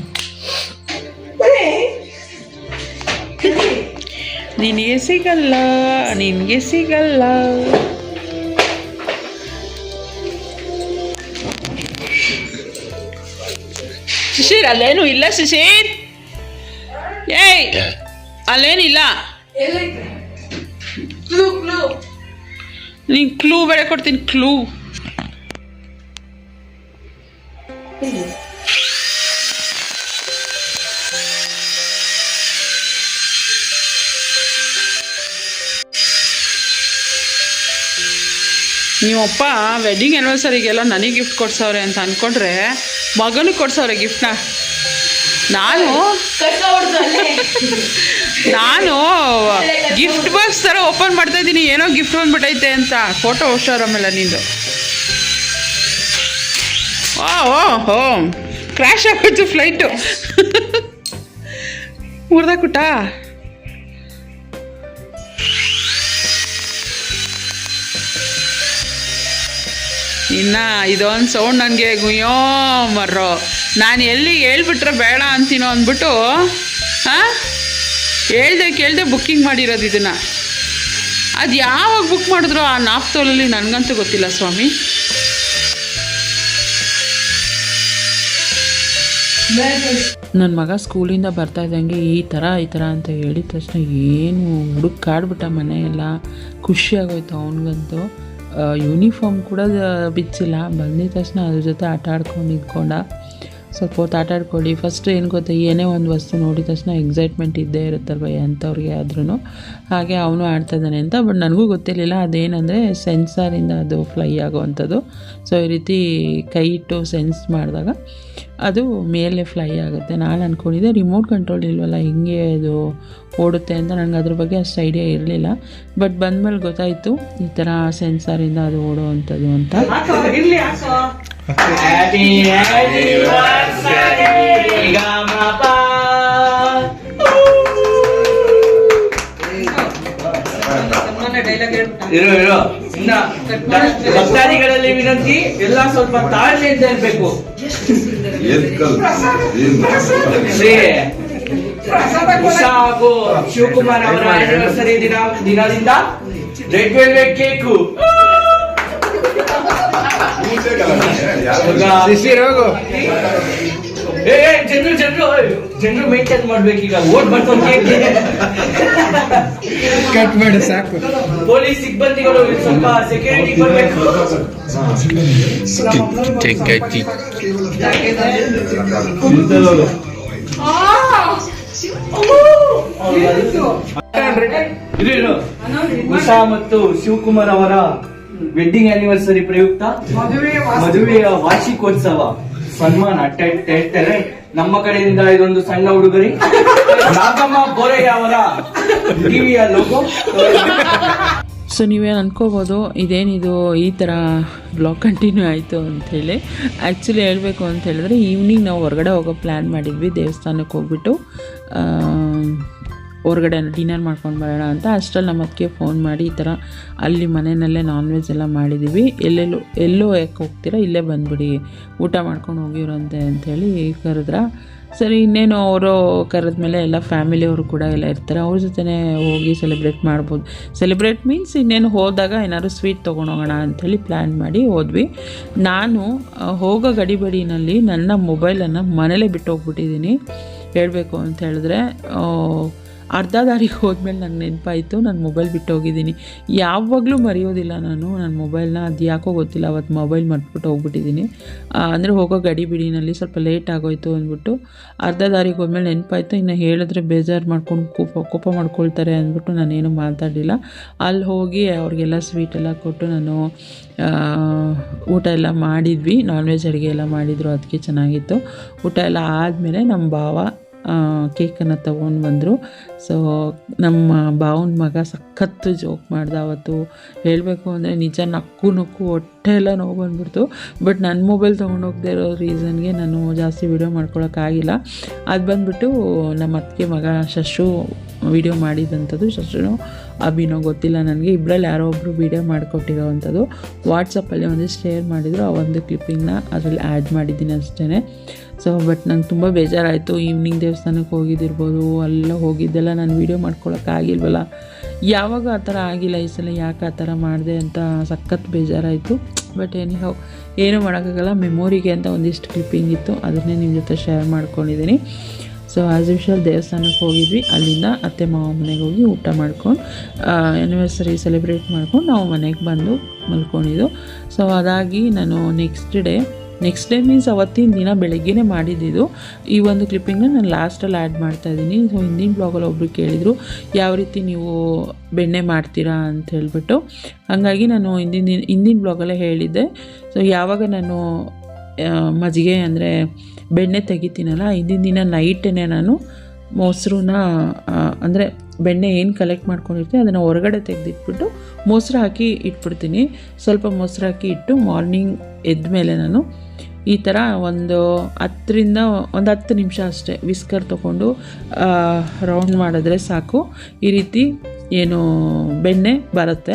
ನಿನಗೆ ಸಿಗಲ್ಲ. ಶಿಶಿರ್ ಅಲ್ಲೇನು ಇಲ್ಲ. ಶಿಶಿರ್ ಅಲ್ಲೇನಿಲ್ಲ. ನೀನು ಕ್ಲೂ ಬೇರೆ ಕೊಡ್ತೀನಿ, ಕ್ಲೂ. ನೀವಪ್ಪ ವೆಡ್ಡಿಂಗ್ ಆ್ಯನಿವರ್ಸರಿಗೆಲ್ಲ ನನಗೆ ಗಿಫ್ಟ್ ಕೊಡ್ಸವ್ರೆ ಅಂತ ಅಂದ್ಕೊಂಡ್ರೆ ಮಗನಿಗೆ ಕೊಡ್ಸವ್ರೆ ಗಿಫ್ಟ್ನ. ನಾನು ಗಿಫ್ಟ್ ಬಾಕ್ಸ್ ಥರ ಓಪನ್ ಮಾಡ್ತಾ ಇದ್ದೀನಿ, ಏನೋ ಗಿಫ್ಟ್ ಬಂದ್ಬಿಟ್ಟೈತೆ ಅಂತ. ಫೋಟೋ ಹುಷಾರಮ್ಮೆಲ್ಲ ನಿಂದು. ಓ ಕ್ರ್ಯಾಶ್ ಆಗೋಯ್ತು ಫ್ಲೈಟು. ಮುರ್ದಾಕುಟ. ಇನ್ನು ಇದೊಂದು ಸೌಂಡ್ ನನಗೆ ಗುಯ್ಯೋ ಮರ್ರೋ. ನಾನು ಎಲ್ಲಿ ಹೇಳ್ಬಿಟ್ರೆ ಬೇಡ ಅಂತೀನೋ ಅಂದ್ಬಿಟ್ಟು ಕೇಳ್ದೆ ಬುಕ್ಕಿಂಗ್ ಮಾಡಿರೋದು ಇದನ್ನು. ಅದು ಯಾವಾಗ ಬುಕ್ ಮಾಡಿದ್ರು ಆ ನಾಪ್ತೋಲಲ್ಲಿ ನನಗಂತೂ ಗೊತ್ತಿಲ್ಲ ಸ್ವಾಮಿ. ನನ್ನ ಮಗ ಸ್ಕೂಲಿಂದ ಬರ್ತಾ ಇದ್ದಂಗೆ ಈ ಥರ ಅಂತ ಹೇಳಿದ ತಕ್ಷಣ ಏನು ಹುಡುಕಾಡ್ಬಿಟ್ಟ ಮನೆಯೆಲ್ಲ. ಖುಷಿಯಾಗೋಯ್ತು ಅವನಿಗಂತೂ. ಯೂನಿಫಾರ್ಮ್ ಕೂಡ ಬಿಚ್ಚಿಲ್ಲ. ಬಂದಿದ ತಕ್ಷಣ ಅದ್ರ ಜೊತೆ ಆಟ ಆಡ್ಕೊಂಡು ನಿಂತ್ಕೊಂಡ. ಸ್ವಲ್ಪ ಹೊತ್ತು ಆಟ ಆಡ್ಕೊಳ್ಳಿ. ಫಸ್ಟ್ ಏನು ಗೊತ್ತಾ, ಏನೇ ಒಂದು ವಸ್ತು ನೋಡಿದ ತಕ್ಷಣ ಎಕ್ಸೈಟ್ಮೆಂಟ್ ಇದ್ದೇ ಇರುತ್ತಲ್ವ ಅಂಥವ್ರಿಗೆ ಆದ್ರೂ. ಹಾಗೆ ಅವನು ಆಡ್ತಾಯಿದ್ದಾನೆ ಅಂತ. ಬಟ್ ನನಗೂ ಗೊತ್ತಿರಲಿಲ್ಲ ಅದೇನೆಂದರೆ ಸೆನ್ಸಾರಿಂದ ಅದು ಫ್ಲೈ ಆಗೋವಂಥದ್ದು. ಸೊ ಈ ರೀತಿ ಕೈ ಇಟ್ಟು ಸೆನ್ಸ್ ಮಾಡಿದಾಗ ಅದು ಮೇಲೆ ಫ್ಲೈ ಆಗುತ್ತೆ. ನಾನು ಅಂದ್ಕೊಂಡಿದ್ದೆ ರಿಮೋಟ್ ಕಂಟ್ರೋಲ್ ಇಲ್ವಲ್ಲ, ಹಿಂಗೆ ಅದು ಓಡುತ್ತೆ ಅಂತ. ನನಗೆ ಅದ್ರ ಬಗ್ಗೆ ಅಷ್ಟು ಐಡಿಯಾ ಇರಲಿಲ್ಲ. ಬಟ್ ಬಂದಮೇಲೆ ಗೊತ್ತಾಯಿತು ಈ ಥರ ಸೆನ್ಸಾರಿಂದ ಅದು ಓಡುವಂಥದ್ದು ಅಂತ. ಭಕ್ತಾದಿಗಳಲ್ಲಿ ವಿನಂತಿ, ಎಲ್ಲ ಸ್ವಲ್ಪ ತಾಳ್ಮೆಯಿಂದ ಇರಬೇಕು. ಉಷಾ ಹಾಗೂ ಶಿವಕುಮಾರ್ ಅವರ ಆನಿವರ್ಸರಿ ದಿನದಿಂದ ರೆಡ್ ವೆಲ್ವೆಟ್ ಕೇಕು. ಜನರು ಮೇಂಟೈನ್ ಮಾಡ್ಬೇಕೀಗ. ಓಟ್ ಬರ್ತಾವ ಕೇಕ್ ಕಟ್ ಮಾಡಿ ಸಾಕು. ಪೊಲೀಸ್ ಸಿಬ್ಬಂದಿಗಳು ಸ್ವಲ್ಪ ಸೆಕ್ಯೂರಿಟಿ ಬರಬೇಕು. ಉಷಾ ಮತ್ತು ಶಿವಕುಮಾರ್ ಅವರ ವೆಡ್ಡಿಂಗ್ ಆನಿವರ್ಸರಿ ಪ್ರಯುಕ್ತ ಮದುವೆಯ ವಾರ್ಷಿಕೋತ್ಸವ ಸನ್ಮಾನ ನಮ್ಮ ಕಡೆಯಿಂದ ಇದೊಂದು ಸಣ್ಣ ಉಡುಗೊರೆ. ನಾಗಮ್ಮ ಬೋರಯ್ಯ ಅವರ ಟಿವಿಯ ಲೋಗೋ. ಸೊ ನೀವೇನು ಅನ್ಕೋಬೋದು ಇದೇನಿದು ಈ ಥರ ಬ್ಲಾಗ್ ಕಂಟಿನ್ಯೂ ಆಯಿತು ಅಂಥೇಳಿ. ಆ್ಯಕ್ಚುಲಿ ಹೇಳಬೇಕು ಅಂತ ಹೇಳಿದ್ರೆ ಈವ್ನಿಂಗ್ ನಾವು ಹೊರಗಡೆ ಹೋಗೋ ಪ್ಲ್ಯಾನ್ ಮಾಡಿದ್ವಿ. ದೇವಸ್ಥಾನಕ್ಕೆ ಹೋಗ್ಬಿಟ್ಟು ಹೊರಗಡೆ ಡಿನ್ನರ್ ಮಾಡ್ಕೊಂಡು ಬರೋಣ ಅಂತ. ಅಷ್ಟರಲ್ಲಿ ನಮ್ಮ ಅದಕ್ಕೆ ಫೋನ್ ಮಾಡಿ ಈ ಥರ ಅಲ್ಲಿ ಮನೆಯಲ್ಲೇ ನಾನ್ ವೆಜ್ ಎಲ್ಲ ಮಾಡಿದ್ದೀವಿ, ಎಲ್ಲೋ ಯಾಕೆ ಹೋಗ್ತೀರಾ, ಇಲ್ಲೇ ಬಂದುಬಿಡಿ ಊಟ ಮಾಡ್ಕೊಂಡು ಹೋಗಿವ್ರಂತೆ ಅಂಥೇಳಿ ಕರೆದ್ರ. ಸರಿ ಇನ್ನೇನು ಅವರು ಕರೆದ್ಮೇಲೆ ಎಲ್ಲ ಫ್ಯಾಮಿಲಿಯವರು ಕೂಡ ಎಲ್ಲ ಇರ್ತಾರೆ, ಅವ್ರ ಜೊತೆ ಹೋಗಿ ಸೆಲೆಬ್ರೇಟ್ ಮಾಡ್ಬೋದು. ಸೆಲೆಬ್ರೇಟ್ ಮೀನ್ಸ್ ಇನ್ನೇನು ಹೋದಾಗ ಏನಾದ್ರು ಸ್ವೀಟ್ ತೊಗೊಂಡೋಗೋಣ ಅಂಥೇಳಿ ಪ್ಲ್ಯಾನ್ ಮಾಡಿ ಹೋದ್ವಿ. ನಾನು ಹೋಗೋ ಗಡಿಬಡಿನಲ್ಲಿ ನನ್ನ ಮೊಬೈಲನ್ನು ಮನೇಲೇ ಬಿಟ್ಟು ಹೋಗ್ಬಿಟ್ಟಿದ್ದೀನಿ. ಹೇಳಬೇಕು ಅಂತ ಹೇಳಿದ್ರೆ ಅರ್ಧ ದಾರಿಗೆ ಹೋದ್ಮೇಲೆ ನಂಗೆ ನೆನಪಾಯಿತು ನನ್ನ ಮೊಬೈಲ್ ಬಿಟ್ಟು ಹೋಗಿದ್ದೀನಿ. ಯಾವಾಗಲೂ ಮರೆಯೋದಿಲ್ಲ ನಾನು ನನ್ನ ಮೊಬೈಲ್ನ. ಅದು ಯಾಕೋ ಗೊತ್ತಿಲ್ಲ, ಅವತ್ತು ಮೊಬೈಲ್ ಮರ್ತ್ಬಿಟ್ಟು ಹೋಗ್ಬಿಟ್ಟಿದ್ದೀನಿ. ಅಂದರೆ ಹೋಗೋ ಗಡಿಬಿಡಿನಲ್ಲಿ ಸ್ವಲ್ಪ ಲೇಟ್ ಆಗೋಯ್ತು ಅಂದ್ಬಿಟ್ಟು ಅರ್ಧ ದಾರಿಗೆ ಹೋದ್ಮೇಲೆ ನೆನಪಾಯಿತು. ಇನ್ನು ಹೇಳಿದ್ರೆ ಬೇಜಾರು ಮಾಡ್ಕೊಂಡು ಕೋಪ ಮಾಡ್ಕೊಳ್ತಾರೆ ಅಂದ್ಬಿಟ್ಟು ನಾನೇನು ಮಾತಾಡಲಿಲ್ಲ. ಅಲ್ಲಿ ಹೋಗಿ ಅವ್ರಿಗೆಲ್ಲ ಸ್ವೀಟೆಲ್ಲ ಕೊಟ್ಟು ನಾನು ಊಟ ಎಲ್ಲ ಮಾಡಿದ್ವಿ. ನಾನ್ ವೆಜ್ ಅಡುಗೆ ಎಲ್ಲ ಮಾಡಿದರು, ಅದಕ್ಕೆ ಚೆನ್ನಾಗಿತ್ತು. ಊಟ ಎಲ್ಲ ಆದಮೇಲೆ ನಮ್ಮ ಭಾವ ಕೇಕನ್ನು ತೊಗೊಂಡು ಬಂದರು. ಸೊ ನಮ್ಮ ಭಾವನ ಮಗ ಸಖತ್ತು ಜೋಕ್ ಮಾಡ್ದೆ ಅವತ್ತು. ಹೇಳಬೇಕು ಅಂದರೆ ನಿಜ ನಕ್ಕು ಹೊಟ್ಟೆ ಎಲ್ಲ ನೋವು ಬಂದ್ಬಿಡ್ತು. ಬಟ್ ನನ್ನ ಮೊಬೈಲ್ ತೊಗೊಂಡೋಗದೆ ಇರೋ ರೀಸನ್ಗೆ ನಾನು ಜಾಸ್ತಿ ವೀಡಿಯೋ ಮಾಡ್ಕೊಳಕ್ಕಾಗಿಲ್ಲ. ಅದು ಬಂದುಬಿಟ್ಟು ನಮ್ಮ ಅತ್ತಿಗೆ ಮಗ ಶಶು ವೀಡಿಯೋ ಮಾಡಿದಂಥದ್ದು. ಶಶುನೋ ಅಭಿನೋ ಗೊತ್ತಿಲ್ಲ ನನಗೆ, ಇಬ್ಬರಲ್ಲಿ ಯಾರೋ ಒಬ್ಬರು ವೀಡಿಯೋ ಮಾಡಿಕೊಟ್ಟಿರೋ ಅಂಥದ್ದು. ವಾಟ್ಸಪ್ಪಲ್ಲಿ ಒಂದಿಷ್ಟು ಶೇರ್ ಮಾಡಿದರು, ಆ ಒಂದು ಕ್ಲಿಪ್ಪಿಂಗ್ನ ಅದರಲ್ಲಿ ಆ್ಯಡ್ ಮಾಡಿದ್ದೀನಿ ಅಷ್ಟೇ. ಸೊ ಬಟ್ ನಂಗೆ ತುಂಬ ಬೇಜಾರಾಯಿತು. ಈವ್ನಿಂಗ್ ದೇವಸ್ಥಾನಕ್ಕೆ ಹೋಗಿದ್ದಿರ್ಬೋದು, ಅಲ್ಲ ಹೋಗಿದ್ದೆಲ್ಲ ನಾನು ವೀಡಿಯೋ ಮಾಡ್ಕೊಳಕ್ಕಾಗಿಲ್ವಲ್ಲ. ಯಾವಾಗ ಆ ಥರ ಆಗಿಲ್ಲ, ಈ ಸಲ ಯಾಕೆ ಆ ಥರ ಮಾಡಿದೆ ಅಂತ ಸಖತ್ ಬೇಜಾರಾಯಿತು. ಬಟ್ ಏನೂ ಮಾಡೋಕ್ಕಾಗಲ್ಲ. ಮೆಮೊರಿಗೆ ಅಂತ ಒಂದಿಷ್ಟು ಕ್ಲಿಪ್ಪಿಂಗ್ ಇತ್ತು, ಅದನ್ನೇ ನಿಮ್ಮ ಜೊತೆ ಶೇರ್ ಮಾಡ್ಕೊಂಡಿದ್ದೀನಿ. ಸೊ ಆ್ಯಸ್ ಯೂಶುವಲ್ ದೇವಸ್ಥಾನಕ್ಕೆ ಹೋಗಿದ್ವಿ. ಅಲ್ಲಿಂದ ಅತ್ತೆ ಮಾವ ಮನೆಗೆ ಹೋಗಿ ಊಟ ಮಾಡ್ಕೊಂಡು ಆ್ಯನಿವರ್ಸರಿ ಸೆಲೆಬ್ರೇಟ್ ಮಾಡ್ಕೊಂಡು ನಾವು ಮನೆಗೆ ಬಂದು ಮಲ್ಕೊಂಡಿದ್ದು. ಸೊ ಅದಾಗಿ ನಾನು ನೆಕ್ಸ್ಟ್ ಡೇ ಮೀನ್ಸ್ ಅವತ್ತಿನ ದಿನ ಬೆಳಗ್ಗೆನೇ ಮಾಡಿದ್ದಿದ್ದು. ಈ ಒಂದು ಕ್ಲಿಪ್ಪಿಂಗ್ನ ನಾನು ಲಾಸ್ಟಲ್ಲಿ ಆ್ಯಡ್ ಮಾಡ್ತಾಯಿದ್ದೀನಿ. ಸೊ ಹಿಂದಿನ ಬ್ಲಾಗಲ್ಲಿ ಒಬ್ಬರು ಕೇಳಿದರು ಯಾವ ರೀತಿ ನೀವು ಬೆಣ್ಣೆ ಮಾಡ್ತೀರಾ ಅಂತ ಹೇಳ್ಬಿಟ್ಟು. ಹಾಗಾಗಿ ನಾನು ಹಿಂದಿನ ಬ್ಲಾಗಲ್ಲೇ ಹೇಳಿದ್ದೆ. ಸೊ ಯಾವಾಗ ನಾನು ಮಜ್ಜಿಗೆ ಅಂದರೆ ಬೆಣ್ಣೆ ತೆಗಿತೀನಲ್ಲ, ಹಿಂದಿನ ದಿನ ನೈಟೇ ನಾನು ಮೊಸರನ್ನ ಅಂದರೆ ಬೆಣ್ಣೆ ಏನು ಕಲೆಕ್ಟ್ ಮಾಡ್ಕೊಂಡಿರ್ತೀನಿ ಅದನ್ನು ಹೊರಗಡೆ ತೆಗೆದಿಟ್ಬಿಟ್ಟು ಮೊಸರು ಹಾಕಿ ಇಟ್ಬಿಡ್ತೀನಿ. ಸ್ವಲ್ಪ ಮೊಸರು ಹಾಕಿ ಇಟ್ಟು ಮಾರ್ನಿಂಗ್ ಎದ್ದ ಮೇಲೆ ನಾನು ಈ ಥರ ಒಂದು 10 ನಿಮಿಷ ಅಷ್ಟೇ ವಿಸ್ಕರ್ ತೊಗೊಂಡು ರೌಂಡ್ ಮಾಡಿದ್ರೆ ಸಾಕು. ಈ ರೀತಿ ಏನು ಬೆಣ್ಣೆ ಬರುತ್ತೆ.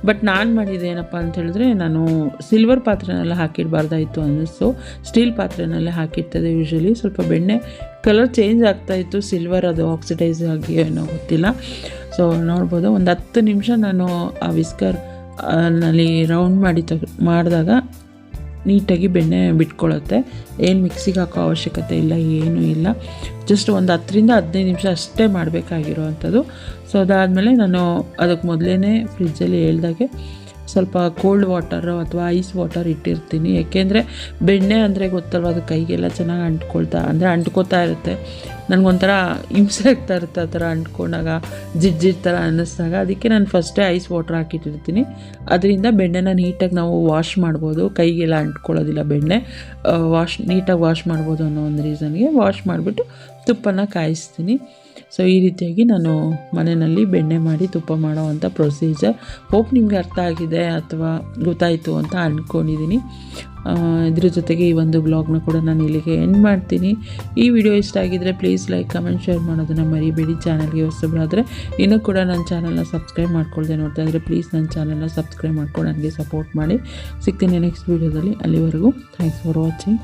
ಬಟ್ ನಾನು ಮಾಡಿದ್ದು ಏನಪ್ಪ ಅಂತ ಹೇಳಿದ್ರೆ, ನಾನು ಸಿಲ್ವರ್ ಪಾತ್ರೆನೆಲ್ಲ ಹಾಕಿಡಬಾರ್ದಾಯಿತು ಅನ್ನಿಸ್ತು. ಸ್ಟೀಲ್ ಪಾತ್ರೆನಲ್ಲೇ ಹಾಕಿರ್ತದೆ ಯೂಶ್ವಲಿ. ಸ್ವಲ್ಪ ಬೆಣ್ಣೆ ಕಲರ್ ಚೇಂಜ್ ಆಗ್ತಾಯಿತ್ತು. ಸಿಲ್ವರ್ ಅದು ಆಕ್ಸಿಡೈಸ್ ಆಗಿ ಏನೋ ಗೊತ್ತಿಲ್ಲ. ಸೊ ನೋಡ್ಬೋದು, ಒಂದು 10 ನಿಮಿಷ ನಾನು ಆ ವಿಸ್ಕರ್ ನಲ್ಲಿ ರೌಂಡ್ ಮಾಡಿದಾಗ ನೀಟಾಗಿ ಬೆಣ್ಣೆ ಬಿಟ್ಕೊಳ್ಳುತ್ತೆ. ಏನು ಮಿಕ್ಸಿಗೆ ಹಾಕೋ ಅವಶ್ಯಕತೆ ಇಲ್ಲ, ಏನೂ ಇಲ್ಲ. ಜಸ್ಟ್ ಒಂದು 10-15 ನಿಮಿಷ ಅಷ್ಟೇ ಮಾಡಬೇಕಾಗಿರೋವಂಥದ್ದು. ಸೊ ಅದಾದಮೇಲೆ ನಾನು ಅದಕ್ಕೆ ಮೊದಲೇ ಫ್ರಿಜ್ಜಲ್ಲಿ ಹೇಳ್ದಾಗೆ ಸ್ವಲ್ಪ ಕೋಲ್ಡ್ ವಾಟರು ಅಥವಾ ಐಸ್ ವಾಟರ್ ಇಟ್ಟಿರ್ತೀನಿ. ಏಕೆಂದರೆ ಬೆಣ್ಣೆ ಅಂದರೆ ಗೊತ್ತಲ್ವ, ಅದು ಕೈಗೆಲ್ಲ ಚೆನ್ನಾಗಿ ಅಂಟ್ಕೋತಾ ಇರುತ್ತೆ. ನನಗೊಂಥರ ಹಿಂಸೆ ಆಗ್ತಾ ಇರುತ್ತೆ ಆ ಥರ ಅಂಟ್ಕೊಂಡಾಗ, ಜಿಡ್ಜಿಡ್ ಥರ ಅನ್ನಿಸ್ದಾಗ. ಅದಕ್ಕೆ ನಾನು ಫಸ್ಟೇ ಐಸ್ ವಾಟರ್ ಹಾಕಿಟ್ಟಿರ್ತೀನಿ. ಅದರಿಂದ ಬೆಣ್ಣೆನ ನೀಟಾಗಿ ನಾವು ವಾಶ್ ಮಾಡ್ಬೋದು, ಕೈಗೆಲ್ಲ ಅಂಟ್ಕೊಳ್ಳೋದಿಲ್ಲ. ಬೆಣ್ಣೆ ನೀಟಾಗಿ ವಾಶ್ ಮಾಡ್ಬೋದು ಅನ್ನೋ ಒಂದು ರೀಸನ್ಗೆ ವಾಶ್ ಮಾಡಿಬಿಟ್ಟು ತುಪ್ಪನ ಕಾಯಿಸ್ತೀನಿ. ಸೊ ಈ ರೀತಿಯಾಗಿ ನಾನು ಮನೆಯಲ್ಲಿ ಬೆಣ್ಣೆ ಮಾಡಿ ತುಪ್ಪ ಮಾಡೋವಂಥ ಪ್ರೊಸೀಜರ್. ಹೋಪ್ ನಿಮಗೆ ಅರ್ಥ ಆಗಿದೆ ಅಥವಾ ಗೊತ್ತಾಯಿತು ಅಂತ ಅಂದ್ಕೊಂಡಿದ್ದೀನಿ. ಇದ್ರ ಜೊತೆಗೆ ಈ ಒಂದು ಬ್ಲಾಗ್ನ ಕೂಡ ನಾನು ಇಲ್ಲಿಗೆ ಎಂಡ್ ಮಾಡ್ತೀನಿ. ಈ ವಿಡಿಯೋ ಇಷ್ಟ ಆಗಿದ್ದರೆ ಪ್ಲೀಸ್ ಲೈಕ್, ಕಮೆಂಟ್, ಶೇರ್ ಮಾಡೋದನ್ನು ಮರಿಬೇಡಿ. ಚಾನಲ್ಗೆ ಹೊಸಬರಾದರೆ ಇನ್ನೂ ಕೂಡ ನನ್ನ ಚಾನಲ್ನ ಸಬ್ಸ್ಕ್ರೈಬ್ ಮಾಡ್ಕೊಳ್ದೆ ನೋಡ್ತಾ ಇದ್ದರೆ ಪ್ಲೀಸ್ ನನ್ನ ಚಾನಲ್ನ ಸಬ್ಸ್ಕ್ರೈಬ್ ಮಾಡ್ಕೊಂಡು ನನಗೆ ಸಪೋರ್ಟ್ ಮಾಡಿ. ಸಿಗ್ತೀನಿ ನೆಕ್ಸ್ಟ್ ವೀಡಿಯೋದಲ್ಲಿ. ಅಲ್ಲಿವರೆಗೂ ಥ್ಯಾಂಕ್ಸ್ ಫಾರ್ ವಾಚಿಂಗ್.